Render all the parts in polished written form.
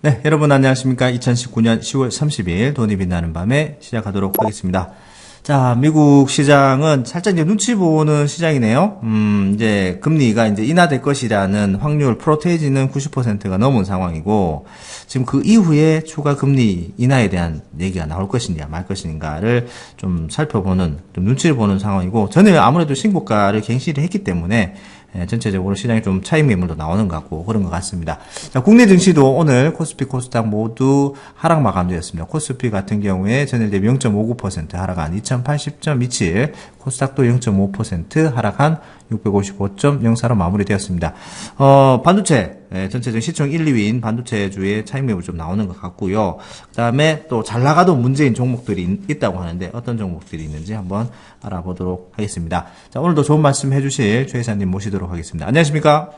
네, 여러분 안녕하십니까. 2019년 10월 30일 돈이 빛나는 밤에 시작하도록 하겠습니다. 자, 미국 시장은 살짝 이제 눈치 보는 시장이네요. 이제 금리가 이제 인하될 것이라는 확률, 프로테이지는 90%가 넘은 상황이고, 지금 그 이후에 추가 금리 인하에 대한 얘기가 나올 것이냐, 말 것인가를 좀 살펴보는, 좀 눈치를 보는 상황이고, 저는 아무래도 신고가를 갱신을 했기 때문에, 전체적으로 시장이 좀 차익 매물도 나오는 것 같고 그런 것 같습니다. 자, 국내 증시도 오늘 코스피, 코스닥 모두 하락 마감되었습니다. 코스피 같은 경우에 전일 대비 0.59% 하락한 2080.27, 코스닥도 0.5% 하락한 655.04로 마무리되었습니다. 반도체, 전체적인 시총 1, 2위인 반도체주의 차익 매물 좀 나오는 것 같고요. 그 다음에 또 잘 나가도 문제인 종목들이 있다고 하는데 어떤 종목들이 있는지 한번 알아보도록 하겠습니다. 자, 오늘도 좋은 말씀 해주실 최 이사님 모시도록 하겠습니다. 안녕하십니까?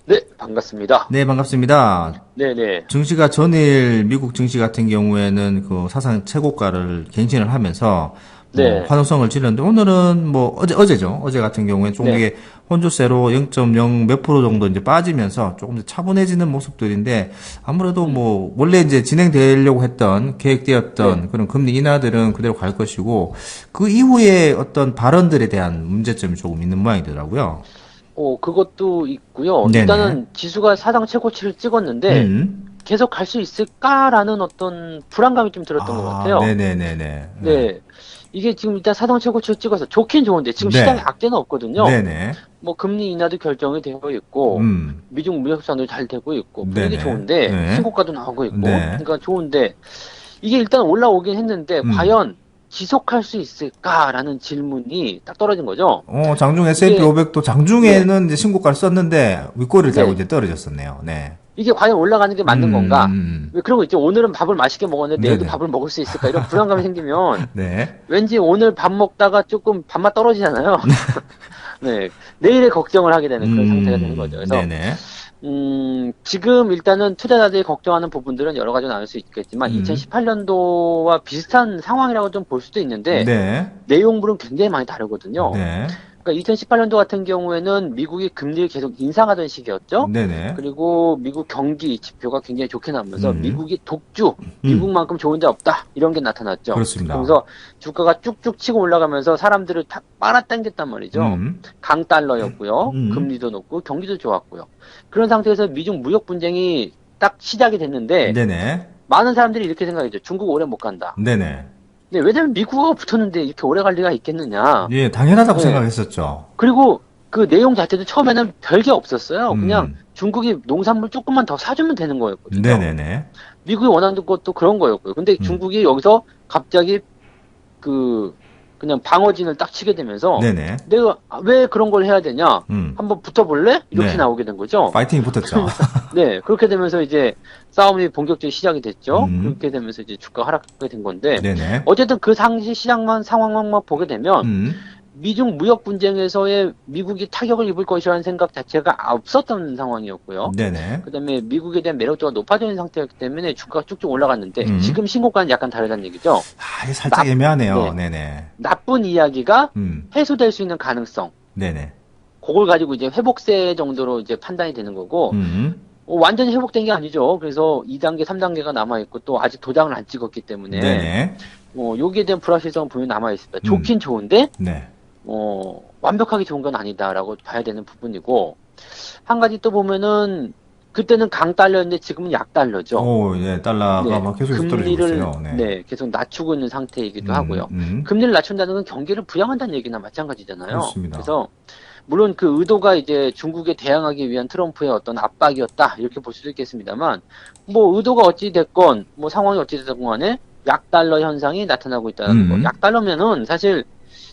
네, 반갑습니다. 네, 반갑습니다. 네네. 증시가 전일 미국 증시 같은 경우에는 그 사상 최고가를 갱신을 하면서 네. 환호성을 질렀는데 오늘은 뭐 어제죠. 어제 같은 경우에 종목의 혼조세로 0.0 몇 프로 정도 이제 빠지면서 조금 더 차분해지는 모습들인데 아무래도 뭐 원래 이제 진행되려고 했던 계획되었던 그런 금리 인하들은 그대로 갈 것이고 그 이후에 어떤 발언들에 대한 문제점이 조금 있는 모양이더라고요. 그것도 있고요. 네네. 일단은 지수가 사상 최고치를 찍었는데 계속 갈 수 있을까라는 어떤 불안감이 좀 들었던 것 같아요. 네네네네. 네. 이게 지금 일단 사상 최고치를 찍어서 좋긴 좋은데 지금 네. 시장에 악재는 없거든요. 네네. 뭐 금리 인하도 결정이 되어 있고 미중 무역 수단도 잘 되고 있고 분위기 네네. 좋은데 네. 신고가도 나오고 있고 네. 그러니까 좋은데 이게 일단 올라오긴 했는데 과연 지속할 수 있을까라는 질문이 딱 떨어진 거죠. 장중 S&P 이게- 500도 장중에는 이제 신고가를 썼는데 윗꼬리를 달고 네. 이제 떨어졌었네요. 네. 이게 과연 올라가는 게 맞는 건가? 음. 왜 그런 거 있죠. 오늘은 밥을 맛있게 먹었는데 내일도 네네. 밥을 먹을 수 있을까? 이런 불안감이 생기면 네. 왠지 오늘 밥 먹다가 조금 밥맛 떨어지잖아요. 네. 내일의 걱정을 하게 되는 그런 상태가 되는 거죠. 그래서 네네. 지금 일단은 투자자들이 걱정하는 부분들은 여러 가지 나올 수 있겠지만 2018년도와 비슷한 상황이라고 좀 볼 수도 있는데 네. 내용물은 굉장히 많이 다르거든요. 네. 그러니까 2018년도 같은 경우에는 미국이 금리를 계속 인상하던 시기였죠. 네네. 그리고 미국 경기 지표가 굉장히 좋게 나오면서 미국이 독주, 미국만큼 좋은 데 없다 이런 게 나타났죠. 그렇습니다. 그래서 주가가 쭉쭉 치고 올라가면서 사람들을 다 빨아당겼단 말이죠. 강달러였고요. 금리도 높고 경기도 좋았고요. 그런 상태에서 미중 무역 분쟁이 딱 시작이 됐는데 네네. 많은 사람들이 이렇게 생각했죠. 중국 오래 못 간다. 네네. 근데 왜냐면 미국하고 붙었는데 이렇게 오래 갈 리가 있겠느냐. 예, 당연하다고 네. 생각했었죠. 그리고 그 내용 자체도 처음에는 별게 없었어요. 그냥 중국이 농산물 조금만 더 사주면 되는 거였거든요. 네네네. 미국이 원하는 것도 그런 거였고요. 근데 중국이 여기서 갑자기 그냥 방어진을 딱 치게 되면서 네네. 내가 왜 그런 걸 해야 되냐? 한번 붙어볼래? 이렇게 네. 나오게 된 거죠. 파이팅이 붙었죠. 네, 그렇게 되면서 이제 싸움이 본격적으로 시작이 됐죠. 그렇게 되면서 이제 주가 하락하게 된 건데 네네. 어쨌든 그 당시 상황만 보게 되면 미중 무역 분쟁에서의 미국이 타격을 입을 것이라는 생각 자체가 없었던 상황이었고요. 네네. 그다음에 미국에 대한 매력도가 높아져 있는 상태였기 때문에 주가가 쭉쭉 올라갔는데 지금 신고가는 약간 다르다는 얘기죠. 이게 살짝 애매하네요. 네네. 나쁜 이야기가 음. 해소될 수 있는 가능성. 네네. 그걸 가지고 이제 회복세 정도로 이제 판단이 되는 거고 완전히 회복된 게 아니죠. 그래서 2단계, 3단계가 남아있고 또 아직 도장을 안 찍었기 때문에 네네. 여기에 대한 불확실성은 분명히 남아있습니다. 좋긴 좋은데 네. 완벽하게 좋은 건 아니다라고 봐야 되는 부분이고 한 가지 또 보면은 그때는 강달러였는데 지금은 약달러죠. 오, 예, 달러가 네, 막 계속 떨어지고 있어요. 네, 계속 낮추고 있는 상태이기도 하고요. 금리를 낮춘다는 건 경기를 부양한다는 얘기나 마찬가지잖아요. 그렇습니다. 그래서 물론 그 의도가 이제 중국에 대항하기 위한 트럼프의 어떤 압박이었다 이렇게 볼 수도 있겠습니다만 뭐 의도가 어찌 됐건 뭐 상황이 어찌 됐건 간에 약달러 현상이 나타나고 있다는 거. 약달러면은 사실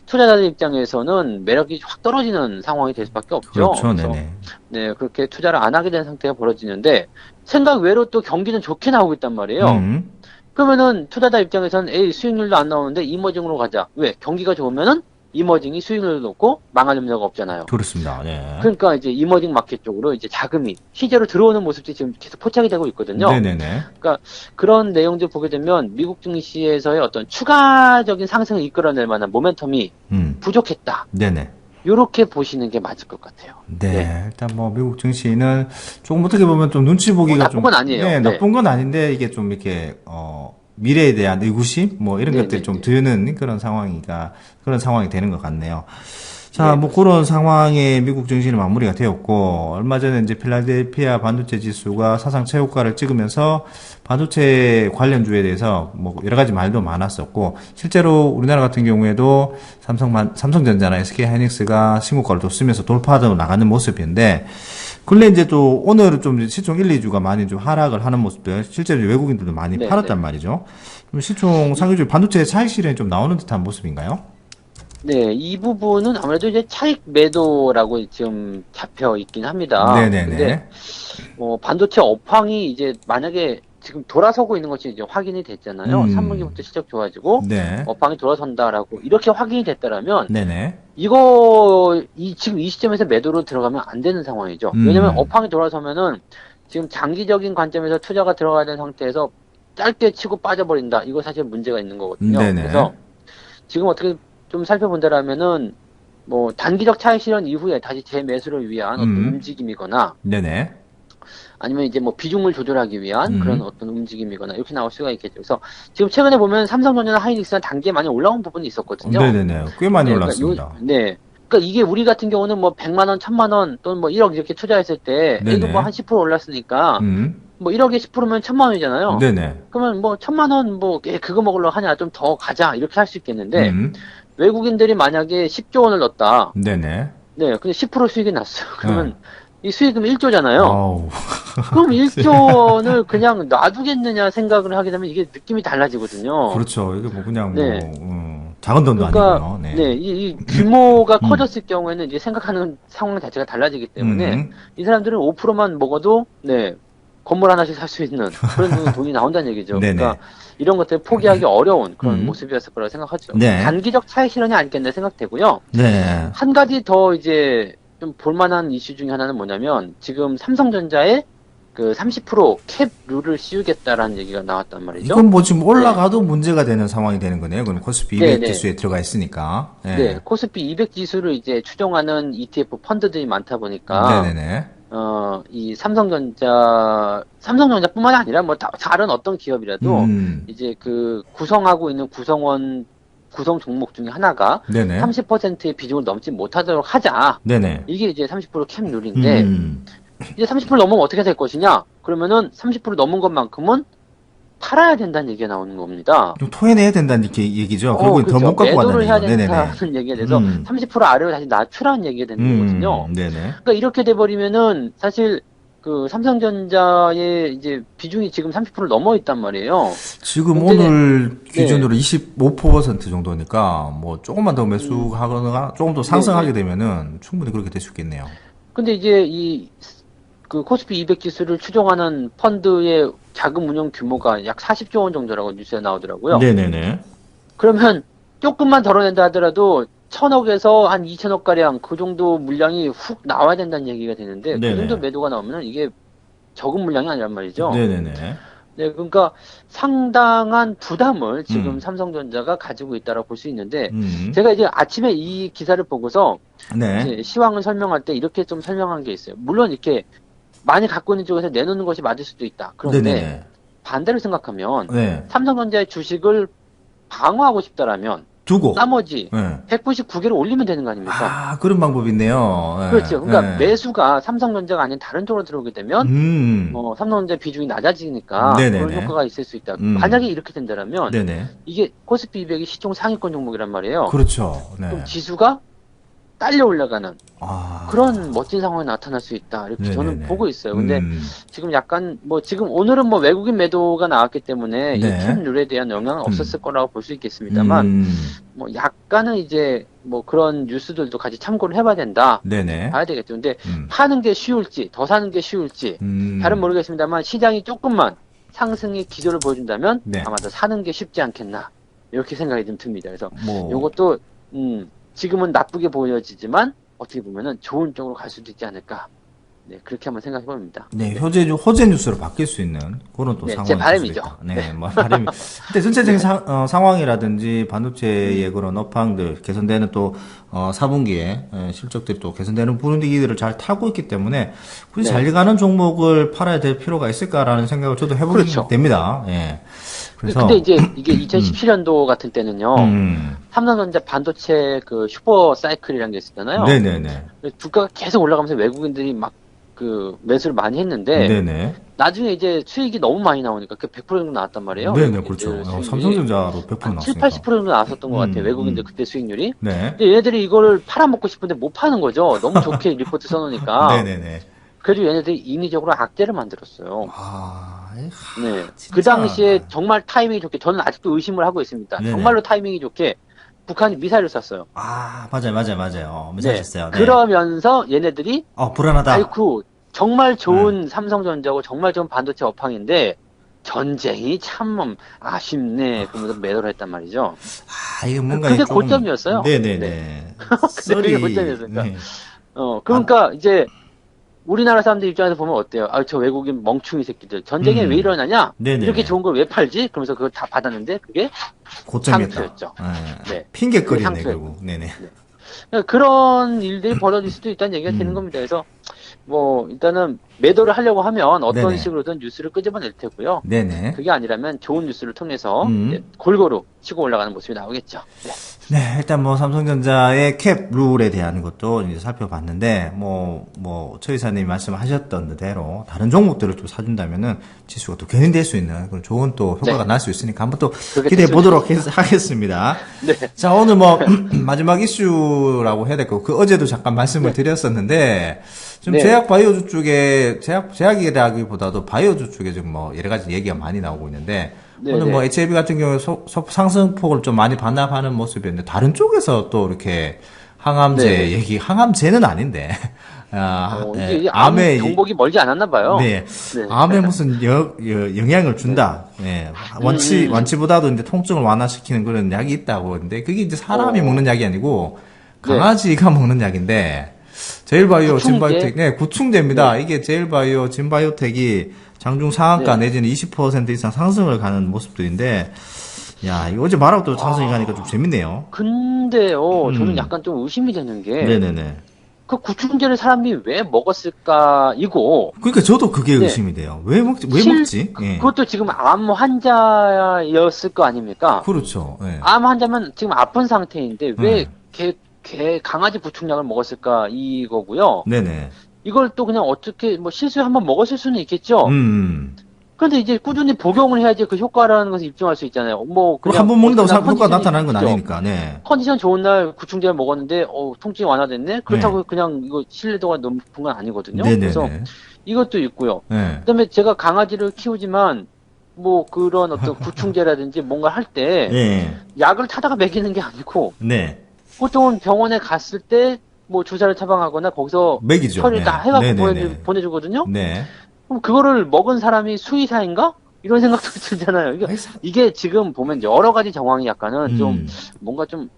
투자자들 입장에서는 매력이 확 떨어지는 상황이 될 수밖에 없죠. 그렇죠. 그래서 네네. 네, 그렇게 투자를 안 하게 된 상태가 벌어지는데 생각 외로 또 경기는 좋게 나오고 있단 말이에요. 그러면은 투자자 입장에서는 에이 수익률도 안 나오는데 이머징으로 가자. 왜? 경기가 좋으면은 이머징이 수익률도 높고 망할 염려가 없잖아요. 그렇습니다. 예. 그러니까 이제 이머징 마켓 쪽으로 이제 자금이 실제로 들어오는 모습이 지금 계속 포착이 되고 있거든요. 네네네. 그러니까 그런 내용들 보게 되면 미국 증시에서의 어떤 추가적인 상승을 이끌어낼 만한 모멘텀이 부족했다. 네네. 요렇게 보시는 게 맞을 것 같아요. 네, 일단 뭐 미국 증시는 조금 어떻게 보면 좀 눈치 보기가 나쁜 건 아니에요. 네, 네. 나쁜 건 아닌데 이게 좀 이렇게 미래에 대한 의구심 뭐 이런 네, 것들이 네, 좀 네. 드는 그런 상황이 되는 것 같네요. 자, 네, 뭐 그런 상황에 미국 증시는 마무리가 되었고 얼마 전에 이제 필라델피아 반도체 지수가 사상 최고가를 찍으면서 반도체 관련주에 대해서 뭐 여러 가지 말도 많았었고 실제로 우리나라 같은 경우에도 삼성전자나 SK하이닉스가 신고가를 또 쓰면서 돌파하다 나가는 모습인데 근래 이제 또 오늘은 좀 시총 1, 2주가 많이 좀 하락을 하는 모습들 실제로 외국인들도 많이 네, 팔았단 네. 말이죠. 그럼 시총 상위주 반도체 차익 실현이 좀 나오는 듯한 모습인가요? 네, 이 부분은 아무래도 이제 차익 매도라고 지금 잡혀 있긴 합니다. 근데 네네네. 반도체 업황이 이제 만약에 지금 돌아서고 있는 것이 이제 확인이 됐잖아요. 음. 3분기부터 실적 좋아지고 네. 업황이 돌아선다라고 이렇게 확인이 됐다라면 네네. 지금 이 시점에서 매도로 들어가면 안 되는 상황이죠. 왜냐면 음. 업황이 돌아서면은 지금 장기적인 관점에서 투자가 들어가야 되는 상태에서 짧게 치고 빠져버린다. 이거 사실 문제가 있는 거거든요. 네네. 그래서 지금 어떻게 좀 살펴본다라면은 뭐 단기적 차익 실현 이후에 다시 재매수를 위한 어떤 음. 움직임이거나 네네. 아니면 이제 뭐 비중을 조절하기 위한 그런 음. 어떤 움직임이거나 이렇게 나올 수가 있겠죠. 그래서 지금 최근에 보면 삼성전자나 하이닉스는 단기에 많이 올라온 부분이 있었거든요. 네네네. 꽤 많이 네, 올랐습니다. 네. 그러니까 이게 우리 같은 경우는 뭐 100만 원, 1000만 원 또는 뭐 1억 이렇게 투자했을 때 이거 뭐 네네. 한 10% 올랐으니까 음. 뭐 1억에 10%면 1000만 원이잖아요. 네네. 그러면 뭐 1000만 원 뭐 그거 먹으러 하냐 좀 더 가자 이렇게 할 수 있겠는데 음. 외국인들이 만약에 10조 원을 넣었다. 네네. 네, 근데 10% 수익이 났어요. 네. 그러면 이 수익금 1조잖아요. 아우. 그럼 1조 원을 그냥 놔두겠느냐 생각을 하게 되면 이게 느낌이 달라지거든요. 그렇죠. 이게 뭐 그냥 뭐, 네. 작은 돈도 그러니까, 아니고요. 네. 네, 이 규모가 음. 커졌을 경우에는 이제 생각하는 상황 자체가 달라지기 때문에 음. 이 사람들은 5%만 먹어도, 네, 건물 하나씩 살 수 있는 그런 돈이 나온다는 얘기죠. 네네. 그러니까 이런 것들을 포기하기 어려운 그런 음. 모습이었을 거라고 생각하죠. 네. 단기적 차익 실현이 아니겠네 생각되고요. 네. 한 가지 더 이제 좀 볼만한 이슈 중에 하나는 뭐냐면 지금 삼성전자에 그 30%캡 룰을 씌우겠다라는 얘기가 나왔단 말이죠. 이건 뭐 지금 올라가도 문제가 되는 상황이 되는 거네요. 그럼 코스피 200 네, 네. 지수에 들어가 있으니까. 네. 네, 코스피 200 지수를 이제 추종하는 ETF 펀드들이 많다 보니까 네네네. 이 삼성전자뿐만 아니라 뭐 다른 어떤 기업이라도 이제 그 구성하고 있는 구성 종목 중에 하나가 네네. 30%의 비중을 넘지 못하도록 하자. 네네. 이게 이제 30%캡 룰인데 음. 이제 30% 넘으면 어떻게 될 것이냐? 그러면은 30% 넘은 것만큼은 팔아야 된다는 얘기가 나오는 겁니다. 좀 토해내야 된다는 얘기죠. 결국엔 더 그렇죠. 못 갖고 매도를 간다는 해야 얘기죠. 네네네. 된다는 얘기가 돼서 30% 아래로 다시 낮추라는 얘기가 되는 거거든요. 네네. 그러니까 이렇게 돼버리면은 사실 그 삼성전자의 이제 비중이 지금 30%를 넘어 있단 말이에요. 지금 문제는- 오늘 기준으로 25% 정도니까 뭐 조금만 더 매수하거나 조금 더 상승하게 되면은 충분히 그렇게 될 수 있겠네요. 근데 이제 그 코스피 200 지수를 추종하는 펀드의 자금 운용 규모가 약 40조 원 정도라고 뉴스에 나오더라고요. 네네네. 그러면 조금만 덜어낸다 하더라도 1000억에서 한 2000억 가량 그 정도 물량이 훅 나와야 된다는 얘기가 되는데 네네. 그 정도 매도가 나오면 이게 적은 물량이 아니란 말이죠. 네네네. 네, 그러니까 상당한 부담을 지금 음. 삼성전자가 가지고 있다라고 볼 수 있는데 음. 제가 이제 아침에 이 기사를 보고서 네. 이제 시황을 설명할 때 이렇게 좀 설명한 게 있어요. 물론 이렇게 많이 갖고 있는 쪽에서 내놓는 것이 맞을 수도 있다. 그런데 네네네. 반대로 생각하면 네. 삼성전자의 주식을 방어하고 싶다라면 두고. 나머지 네. 199개를 올리면 되는 거 아닙니까? 아, 그런 방법이 있네요. 네. 그렇죠. 그러니까 네. 매수가 삼성전자가 아닌 다른 쪽으로 들어오게 되면 삼성전자 비중이 낮아지니까 네네네. 그런 효과가 있을 수 있다. 음. 만약에 이렇게 된다면 네네. 이게 코스피 200이 시총 상위권 종목이란 말이에요. 그렇죠. 네. 그럼 지수가 딸려 올라가는 아. 그런 멋진 상황이 나타날 수 있다. 이렇게 저는 네네네. 보고 있어요. 근데 지금 약간 지금 오늘은 외국인 매도가 나왔기 때문에 네. 이 캡 룰에 대한 영향은 없었을 거라고 볼 수 있겠습니다만 약간은 이제 그런 뉴스들도 같이 참고를 해봐야 된다. 네네. 봐야 되겠죠. 근데 파는 게 쉬울지 더 사는 게 쉬울지 잘은 모르겠습니다만 시장이 조금만 상승의 기조를 보여준다면 네. 아마 더 사는 게 쉽지 않겠나 이렇게 생각이 좀 듭니다. 그래서 뭐. 요것도 지금은 나쁘게 보여지지만 어떻게 보면은 좋은 쪽으로 갈 수도 있지 않을까 네, 그렇게 한번 생각해 봅니다. 네, 호재 뉴스로 바뀔 수 있는 그런 또 네, 상황이 제 될 바람이죠. 수도 있다. 네, 뭐 바람이. 근데 전체적인 상황이라든지 반도체의 그런 업황들 개선되는 또 4분기에 실적들이 또 개선되는 분위기들을 잘 타고 있기 때문에 굳이 네. 잘 가는 종목을 팔아야 될 필요가 있을까라는 생각을 저도 해보게 그렇죠. 됩니다. 예. 그래서 근데 이제 이게 2017년도 같은 때는요, 음, 삼성전자 반도체 그 슈퍼 사이클이라는 게 있었잖아요. 네네네. 주가가 계속 올라가면서 외국인들이 막 그 매수를 많이 했는데, 네네. 나중에 이제 수익이 너무 많이 나오니까 그 100% 정도 나왔단 말이에요. 네네, 외국인들 그렇죠. 수익률이. 삼성전자로 100% 한 7, 나왔으니까. 80% 정도 나왔었던 것 같아요. 외국인들 음. 그때 수익률이. 네. 근데 얘네들이 이거를 팔아먹고 싶은데 못 파는 거죠. 너무 좋게 리포트 써놓으니까. 네네네. 그래서 얘네들이 인위적으로 악재를 만들었어요. 아, 네. 진짜. 그 당시에 정말 타이밍이 좋게, 저는 아직도 의심을 하고 있습니다. 네네. 정말로 타이밍이 좋게 북한이 미사일을 쐈어요. 아, 맞아요. 미사셨어요. 네. 그러면서 얘네들이, 불안하다. 아이쿠, 정말 좋은 삼성전자고 정말 좋은 반도체 업황인데, 전쟁이 참 아쉽네. 그러면서 매도를 했단 말이죠. 이게 뭔가 그게 조금- 고점이었어요. 네네네. 그게 고점이었으니까. 네. 그러니까 이제 우리나라 사람들 입장에서 보면 어때요? 저 외국인 멍충이 새끼들. 전쟁에 왜 이러냐냐? 네네네. 이렇게 좋은 걸 왜 팔지? 그러면서 그걸 다 받았는데 그게 고점이었다. 상투였죠. 네. 네. 핑계거리네, 상투였고. 결국. 네네. 그러니까 그런 일들이 벌어질 수도 있다는 얘기가 되는 겁니다. 그래서 뭐 일단은 매도를 하려고 하면 어떤 네네. 식으로든 뉴스를 끄집어낼 테고요. 네네. 그게 아니라면 좋은 뉴스를 통해서 음. 네, 골고루 치고 올라가는 모습이 나오겠죠. 네. 네, 일단 뭐 삼성전자의 캡 룰에 대한 것도 이제 살펴봤는데, 최 이사님이 말씀하셨던 대로 다른 종목들을 좀 사준다면은 지수가 또 견인될 수 있는 그런 좋은 또 효과가 네. 날 수 있으니까 한번 또 그렇게 기대해 됐으면 보도록 하겠습니다. 네. 자, 오늘 마지막 이슈라고 해야 될거 어제도 잠깐 말씀을 드렸었는데, 좀 네. 제약 바이오주 쪽에, 제약이라기보다도 바이오주 쪽에 좀 여러 가지 얘기가 많이 나오고 있는데, 네, 오늘 네. HLB 같은 경우에 상승폭을 좀 많이 반납하는 모습이었는데, 다른 쪽에서 또 이렇게 네. 항암제는 아닌데, 이게 암의 정복이 멀지 않았나 봐요. 네. 네. 암에 무슨 영향을 준다. 네. 완치보다도 이제 통증을 완화시키는 그런 약이 있다고. 근데 그게 이제 사람이 먹는 약이 아니고 강아지가 먹는 약인데, 제일바이오, 구충제? 진바이오텍, 네, 구충제입니다. 이게 제일바이오, 진바이오텍이 장중 상한가 내지는 20% 이상 상승을 가는 모습들인데, 야, 이거 어제 말하고 또 상승이 가니까 좀 재밌네요. 근데요, 저는 약간 좀 의심이 되는 게, 네네네. 그 구충제를 사람이 왜 먹었을까, 이고, 그러니까 저도 그게 네. 의심이 돼요. 왜 먹지? 예. 그것도 지금 암 환자였을 거 아닙니까? 그렇죠. 예. 암 환자면 지금 아픈 상태인데, 왜 네. 강아지 구충약을 먹었을까, 이거고요. 네네. 이걸 또 그냥 어떻게, 실수에 한번 먹었을 수는 있겠죠? 그런데 이제 꾸준히 복용을 해야지 그 효과라는 것을 입증할 수 있잖아요. 그냥 한 번 먹는다고 그냥 효과 컨디션이 나타나는 건 있죠. 아니니까, 네. 컨디션 좋은 날 구충제를 먹었는데 통증이 완화됐네. 그렇다고 그냥 이거 신뢰도가 높은 건 아니거든요. 네네네. 그래서 이것도 있고요. 네. 그다음에 제가 강아지를 키우지만 그런 어떤 구충제라든지 뭔가 할 때 네. 약을 타다가 먹이는 게 아니고 네. 보통은 병원에 갔을 때 주사를 처방하거나 거기서 맥이죠. 처리를 다 네. 해갖고 네네네. 보내주거든요. 네. 그럼 그거를 먹은 사람이 수의사인가? 이런 생각도 들잖아요. 이게 지금 보면 이제 여러 가지 정황이 약간은 좀 뭔가 좀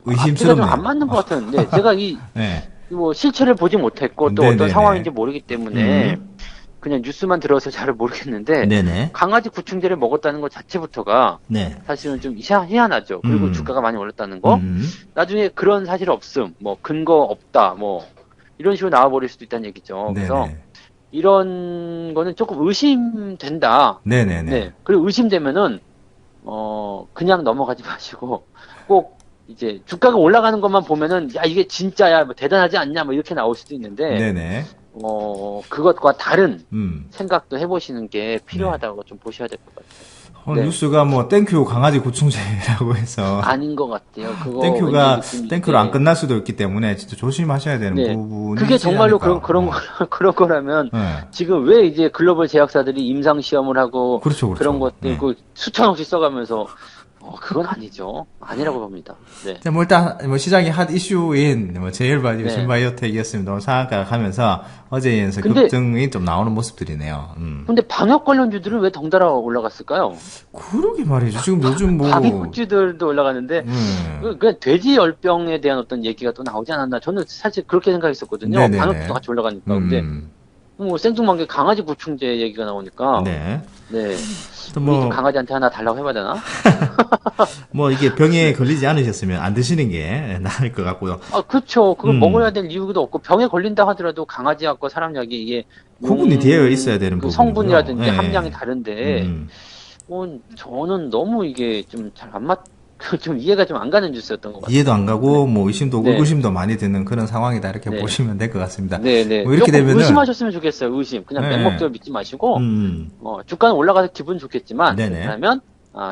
의심스럽네요. 안 맞는 것 같았는데 제가 네. 실체를 보지 못했고 또 네네네. 어떤 상황인지 모르기 때문에 그냥 뉴스만 들어서 잘 모르겠는데 네네. 강아지 구충제를 먹었다는 것 자체부터가 네. 사실은 좀 희한하죠. 그리고 주가가 많이 올랐다는 거. 나중에 그런 사실 없음, 근거 없다, 이런 식으로 나와버릴 수도 있다는 얘기죠. 그래서 네네. 이런 거는 조금 의심된다. 네네네. 네. 그리고 의심되면은 그냥 넘어가지 마시고 꼭 이제 주가가 올라가는 것만 보면은 야 이게 진짜야 대단하지 않냐 이렇게 나올 수도 있는데 네네. 그것과 다른 음. 생각도 해보시는 게 필요하다고 좀 보셔야 될 것 같아요. 오늘 네. 뉴스가 땡큐 강아지 구충제라고 해서 아닌 것 같아요. 그거 땡큐가 왠지 느낌이 땡큐로 안 끝날 수도 있기 때문에 진짜 조심하셔야 되는 네. 부분이 그게 정말로 있으니까. 그런 거라면 네. 지금 왜 이제 글로벌 제약사들이 임상 시험을 하고 그렇죠. 그런 것들 네. 그 수천 억씩 써가면서 그건 아니죠. 아니라고 봅니다. 네. 자, 뭐 일단 뭐 시장이 핫 이슈인 뭐 제일바이오, 네. 신바이오텍이었습니다. 상한가 가면서 어제에 이어서 근데- 급등이 좀 나오는 모습들이네요. 근데 방역 관련주들은 왜 덩달아 올라갔을까요? 그러게 말이죠. 지금 요즘 뭐 방역주들도 올라가는데 그 돼지 열병에 대한 어떤 얘기가 또 나오지 않았나? 저는 사실 그렇게 생각했었거든요. 네네네. 방역주도 같이 올라가니까. 근데 뭐 생뚱맞게 강아지 구충제 얘기가 나오니까 네. 네. 또 우리 집 뭐, 강아지한테 하나 달라고 해봐야 되나? 뭐 이게 병에 걸리지 않으셨으면 안 드시는 게 나을 것 같고요. 그쵸. 그걸 음. 먹어야 될 이유도 없고, 병에 걸린다 하더라도 강아지약과 사람약이 이게. 구분이 되어 있어야 되는 그 부분이고요. 성분이라든지 네. 함량이 다른데, 저는 너무 이게 좀 잘 안 좀 이해가 좀 안 가는 뉴스였던 것 같아요. 이해도 안 가고 뭐 의심도 네. 의구심도 많이 드는 그런 상황이다 이렇게 네. 보시면 될 것 같습니다. 네네. 뭐 이렇게 조금 되면은 의심하셨으면 좋겠어요, 의심. 그냥 네. 맹목적으로 믿지 마시고, 음. 주가는 올라가서 기분 좋겠지만, 네네. 그러면,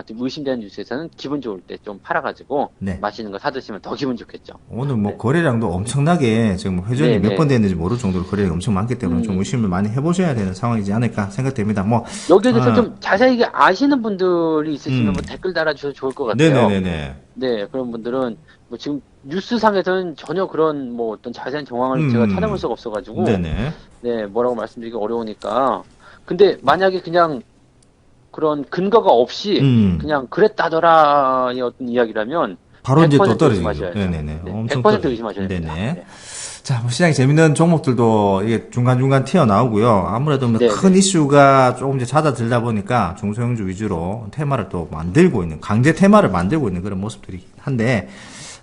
좀 의심되는 뉴스에서는 기분 좋을 때 좀 팔아가지고, 네. 맛있는 거 사드시면 더 기분 좋겠죠. 오늘 뭐 네. 거래량도 엄청나게 지금 회전이 네, 몇 네. 번 됐는지 모를 정도로 거래량이 엄청 많기 때문에 좀 의심을 많이 해보셔야 되는 상황이지 않을까 생각됩니다. 뭐 여기에 대해서 아. 좀 자세히 아시는 분들이 있으시면 음. 뭐 댓글 달아주셔도 좋을 것 같아요. 네네네네. 네, 그런 분들은 뭐 지금 뉴스상에서는 전혀 그런 뭐 어떤 자세한 정황을 음. 제가 찾아볼 수가 없어가지고, 네네. 네, 뭐라고 말씀드리기 어려우니까. 근데 만약에 그냥 그런 근거가 없이 그냥 그랬다더라의 어떤 이야기라면 바로 이제 또 100% 떨어지죠. 의심하셔야죠. 네네네. 네, 엄청 100% 의심하셔야 네네. 됩니다. 네. 자, 뭐 시장에 재밌는 종목들도 이게 중간중간 튀어나오고요. 아무래도 뭐 네네. 큰 이슈가 조금 이제 잦아들다 보니까 중소형주 위주로 테마를 또 만들고 있는, 강제 테마를 만들고 있는 그런 모습들이 한데,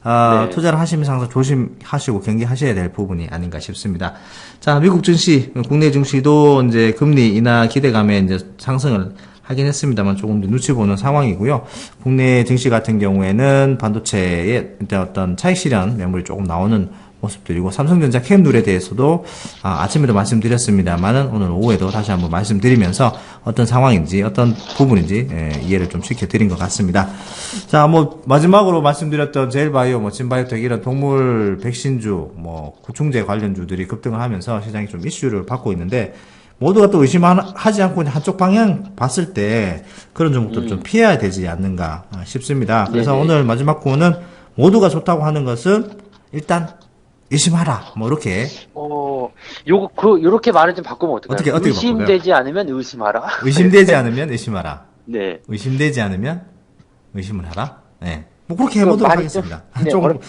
네. 투자를 하시면서 항상 조심하시고 경계하셔야 될 부분이 아닌가 싶습니다. 자, 미국 증시, 국내 증시도 이제 금리 인하 기대감에 이제 상승을 하긴 했습니다만 조금 눈치 보는 상황이고요. 국내 증시 같은 경우에는 반도체의 어떤 차익 실현 매물이 조금 나오는 모습들이고, 삼성전자 캡룰에 대해서도 아침에도 말씀드렸습니다만은 오늘 오후에도 다시 한번 말씀드리면서 어떤 상황인지 어떤 부분인지 이해를 좀 시켜드린 것 같습니다. 자, 뭐 마지막으로 말씀드렸던 제일바이오, 뭐 진바이오텍 이런 동물 백신주, 뭐 구충제 관련주들이 급등을 하면서 시장이 좀 이슈를 받고 있는데, 모두가 또 의심하지 않고 한쪽 방향 봤을 때 그런 종목들을 좀 피해야 되지 않는가 싶습니다. 그래서 네네. 오늘 마지막 구호는 모두가 좋다고 하는 것은 일단 의심하라. 뭐 이렇게 요렇게 말을 좀 바꾸면 어떨까요? 어떻게 바꿔요? 의심되지 않으면 의심하라. 의심되지 않으면 의심하라. 네. 의심되지 않으면 의심을 하라. 네. 뭐 그렇게 해보도록 말이 하겠습니다. 네, 조금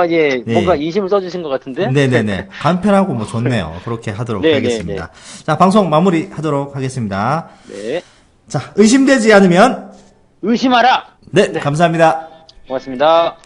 예. 네. 뭔가 인심을 써주신 것 같은데? 네네네. 간편하고 뭐 좋네요. 그렇게 하도록 네, 하겠습니다. 자, 방송 마무리 하도록 하겠습니다. 네. 자, 의심되지 않으면 의심하라! 네. 감사합니다. 고맙습니다.